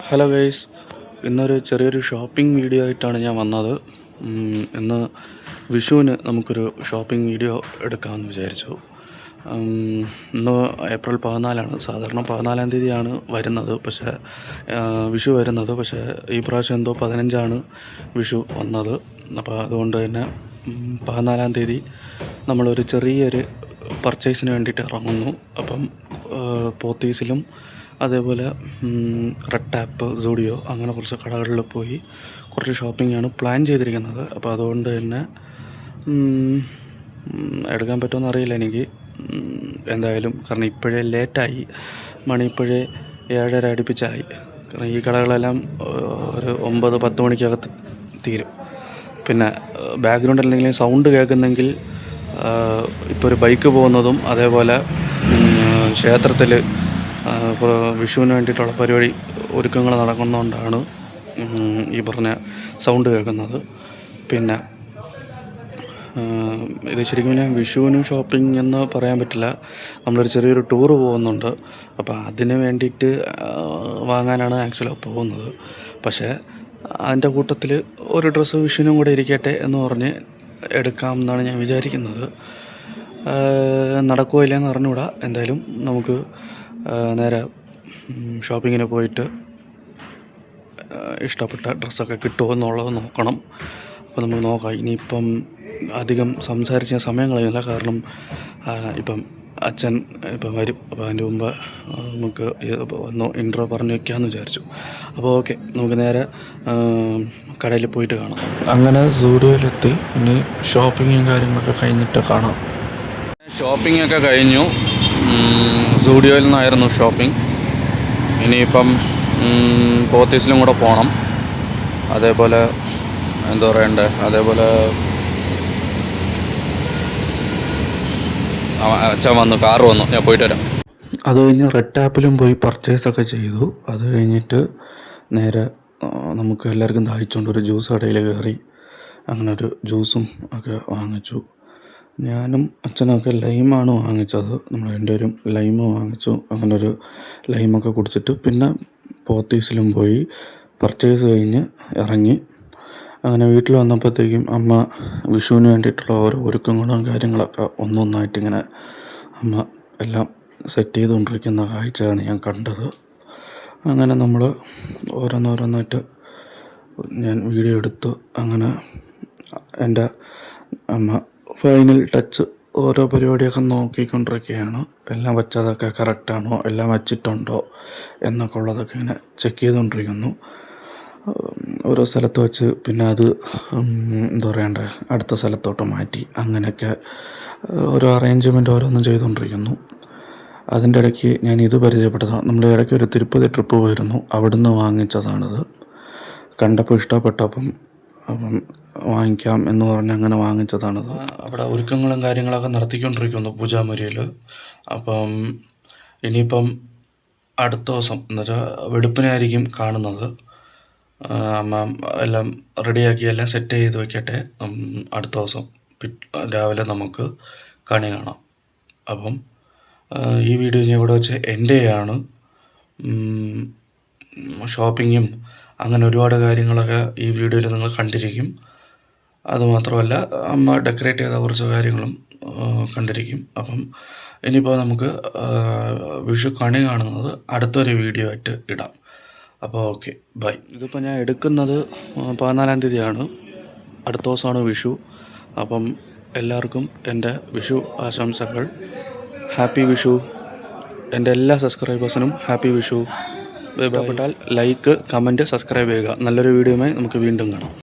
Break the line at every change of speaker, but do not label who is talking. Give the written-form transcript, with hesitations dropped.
Hello guys, ഇന്നൊരു ചെറിയൊരു shopping video ആയിട്ടാണ് ഞാൻ വന്നത്. ഇന്ന് വിഷുവിന് നമുക്കൊരു ഷോപ്പിംഗ് വീഡിയോ എടുക്കാമെന്ന് വിചാരിച്ചു. ഇന്ന് ഏപ്രിൽ 14 സാധാരണ 14 തീയതിയാണ് വരുന്നത്, പക്ഷേ വിഷു വരുന്നത്. പക്ഷേ ഈ പ്രാവശ്യം എന്തോ 15 വിഷു വന്നത്. അപ്പോൾ അതുകൊണ്ട് തന്നെ 14 തീയതി നമ്മളൊരു ചെറിയൊരു പർച്ചേസിന് വേണ്ടിയിട്ട് ഇറങ്ങുന്നു. അപ്പം പോത്തീസിലും അതേപോലെ റെഡ് ടാപ്പ്, സൂഡിയോ അങ്ങനെ കുറച്ച് കടകളിൽ പോയി കുറച്ച് ഷോപ്പിംഗാണ് പ്ലാൻ ചെയ്തിരിക്കുന്നത്. അപ്പോൾ അതുകൊണ്ട് തന്നെ എടുക്കാൻ പറ്റുമെന്ന് അറിയില്ല എനിക്ക് എന്തായാലും. കാരണം ഇപ്പോഴേ ലേറ്റായി, മണി ഇപ്പോഴേ 7:30 അടുപ്പിച്ചായി. കാരണം ഈ കടകളെല്ലാം ഒരു 9-10 മണിക്കകത്ത് തീരും. പിന്നെ ബാക്ക്ഗ്രൗണ്ടിൽ എന്തെങ്കിലും സൗണ്ട് കേൾക്കുന്നെങ്കിൽ ഇപ്പോൾ ഒരു ബൈക്ക് പോകുന്നതും അതേപോലെ ക്ഷേത്രത്തിൽ വിഷുവിന് വേണ്ടിയിട്ടുള്ള പരിപാടി ഒരുക്കങ്ങൾ നടക്കുന്നതുകൊണ്ടാണ് ഈ പറഞ്ഞ സൗണ്ട് കേൾക്കുന്നത്. പിന്നെ ഇത് ശരിക്കും ഞാൻ വിഷുവിന് ഷോപ്പിംഗ് എന്ന് പറയാൻ പറ്റില്ല. നമ്മളൊരു ചെറിയൊരു ടൂറ് പോകുന്നുണ്ട്. അപ്പോൾ അതിന് വേണ്ടിയിട്ട് വാങ്ങാനാണ് ആക്ച്വലി പോകുന്നത്. പക്ഷേ അതിൻ്റെ കൂട്ടത്തിൽ ഒരു ഡ്രസ്സ് വിഷുവിനും കൂടെ ഇരിക്കട്ടെ എന്ന് പറഞ്ഞ് എടുക്കാം എന്നാണ് ഞാൻ വിചാരിക്കുന്നത്. നടക്കുമോ ഇല്ലയെന്ന് അറിഞ്ഞുകൂടാ. എന്തായാലും നമുക്ക് നേരെ ഷോപ്പിങ്ങിന് പോയിട്ട് ഇഷ്ടപ്പെട്ട ഡ്രസ്സൊക്കെ കിട്ടുമോ എന്നുള്ളത് നോക്കണം. അപ്പോൾ നമുക്ക് നോക്കാം. ഇനിയിപ്പം അധികം സംസാരിച്ച സമയം കളയുന്നില്ല, കാരണം ഇപ്പം അച്ഛൻ ഇപ്പം വരും. അപ്പോൾ അതിൻ്റെ മുമ്പ് നമുക്ക് ഒന്ന് ഇൻട്രോ പറഞ്ഞ് വയ്ക്കാമെന്ന് വിചാരിച്ചു. അപ്പോൾ ഓക്കെ, നമുക്ക് നേരെ കടയിൽ പോയിട്ട് കാണാം. അങ്ങനെ സൂഡിയോയിലെത്തി. ഇനി ഷോപ്പിങ്ങും കാര്യങ്ങളൊക്കെ കഴിഞ്ഞിട്ട് കാണാം. ഷോപ്പിങ്ങൊക്കെ കഴിഞ്ഞു. സൂഡിയോയിൽ നിന്നായിരുന്നു ഷോപ്പിംഗ്. ഇനിയിപ്പം പോത്തീസിലും കൂടെ പോകണം. അതേപോലെ എന്താ പറയണ്ടേ, അതേപോലെ അച്ഛൻ വന്നു, കാറ് വന്നു, ഞാൻ പോയിട്ട് വരാം. അത് കഴിഞ്ഞ് റെഡ് ടാപ്പിലും പോയി പർച്ചേസൊക്കെ ചെയ്തു. അത് കഴിഞ്ഞിട്ട് നേരെ നമുക്ക് എല്ലാവർക്കും ദാഹിച്ചുകൊണ്ട് ഒരു ജ്യൂസ് കടയിൽ കയറി അങ്ങനെ ഒരു ജ്യൂസും ഒക്കെ വാങ്ങിച്ചു. ഞാനും അച്ഛനൊക്കെ ലൈമാണ് വാങ്ങിച്ചത്. നമ്മൾ രണ്ടുപേരും ലൈമ് വാങ്ങിച്ചു. അങ്ങനെ ഒരു ലൈമൊക്കെ കുടിച്ചിട്ട് പിന്നെ പോത്തീസിലും പോയി പർച്ചേസ് കഴിഞ്ഞ് ഇറങ്ങി. അങ്ങനെ വീട്ടിൽ വന്നപ്പോഴത്തേക്കും അമ്മ വിഷുവിന് വേണ്ടിയിട്ടുള്ള ഓരോ ഒരുക്കങ്ങളും കാര്യങ്ങളൊക്കെ ഒന്നൊന്നായിട്ടിങ്ങനെ അമ്മ എല്ലാം സെറ്റ് ചെയ്തുകൊണ്ടിരിക്കുന്ന കാഴ്ചയാണ് ഞാൻ കണ്ടത്. അങ്ങനെ നമ്മൾ ഓരോന്നോരോന്നായിട്ട് ഞാൻ വീഡിയോ എടുത്തു. അങ്ങനെ എൻ്റെ അമ്മ ഫൈനൽ ടച്ച് ഓരോ പരിപാടിയൊക്കെ നോക്കിക്കൊണ്ടിരിക്കുകയാണ്. എല്ലാം വെച്ചതൊക്കെ കറക്റ്റാണോ, എല്ലാം വച്ചിട്ടുണ്ടോ എന്നൊക്കെ ഉള്ളതൊക്കെ ഇങ്ങനെ ചെക്ക് ചെയ്തുകൊണ്ടിരിക്കുന്നു. ഓരോ സ്ഥലത്ത് വെച്ച് പിന്നെ അത് എന്താ പറയണ്ടേ, അടുത്ത സ്ഥലത്തോട്ട് മാറ്റി അങ്ങനെയൊക്കെ ഓരോ അറേഞ്ച്മെൻറ്റ് ഓരോന്നും ചെയ്തുകൊണ്ടിരിക്കുന്നു. അതിൻ്റെ ഇടയ്ക്ക് ഞാൻ ഇത് പരിചയപ്പെട്ടതാണ്. നമ്മൾ ഇടയ്ക്ക് ഒരു തിരുപ്പതി ട്രിപ്പ് പോയിരുന്നു. അവിടുന്ന് വാങ്ങിച്ചതാണിത്. കണ്ടപ്പോൾ ഇഷ്ടപ്പെട്ടപ്പം വാങ്ങിക്കാം എന്ന് പറഞ്ഞ് അങ്ങനെ വാങ്ങിച്ചതാണിത്. അവിടെ ഒരുക്കങ്ങളും കാര്യങ്ങളൊക്കെ നടത്തിക്കൊണ്ടിരിക്കുന്നു പൂജാമുറിയിൽ. അപ്പം ഇനിയിപ്പം അടുത്ത ദിവസം എന്നുവെച്ചാൽ വെളുപ്പിനായിരിക്കും കാണുന്നത്. അമ്മ എല്ലാം റെഡിയാക്കി എല്ലാം സെറ്റ് ചെയ്ത് വയ്ക്കട്ടെ. അടുത്ത ദിവസം രാവിലെ നമുക്ക് കണി കാണാം. അപ്പം ഈ വീഡിയോ ഞാൻ ഇവിടെ വെച്ച് എൻ്റെ ആണ്. ഷോപ്പിങ്ങും അങ്ങനെ ഒരുപാട് കാര്യങ്ങളൊക്കെ ഈ വീഡിയോയിൽ നിങ്ങൾ കണ്ടിരിക്കും. അതുമാത്രമല്ല അമ്മ ഡെക്കറേറ്റ് ചെയ്ത കുറച്ച് കാര്യങ്ങളും കണ്ടിരിക്കും. അപ്പം ഇനിയിപ്പോൾ നമുക്ക് വിഷു കണി കാണുന്നത് അടുത്തൊരു വീഡിയോ ആയിട്ട് ഇടാം. അപ്പോൾ ഓക്കെ, ബൈ. ഇതിപ്പോൾ ഞാൻ എടുക്കുന്നത് 14 തീയതിയാണ്. അടുത്ത ദിവസമാണ് വിഷു. അപ്പം എല്ലാവർക്കും എൻ്റെ വിഷു ആശംസകൾ. ഹാപ്പി വിഷു. എൻ്റെ എല്ലാ സബ്സ്ക്രൈബേഴ്സിനും ഹാപ്പി വിഷു. ഇഷ്ടപ്പെട്ടാൽ ലൈക്ക്, കമൻറ്റ്, സബ്സ്ക്രൈബ് ചെയ്യുക. നല്ലൊരു വീഡിയോയുമായി നമുക്ക് വീണ്ടും കാണാം.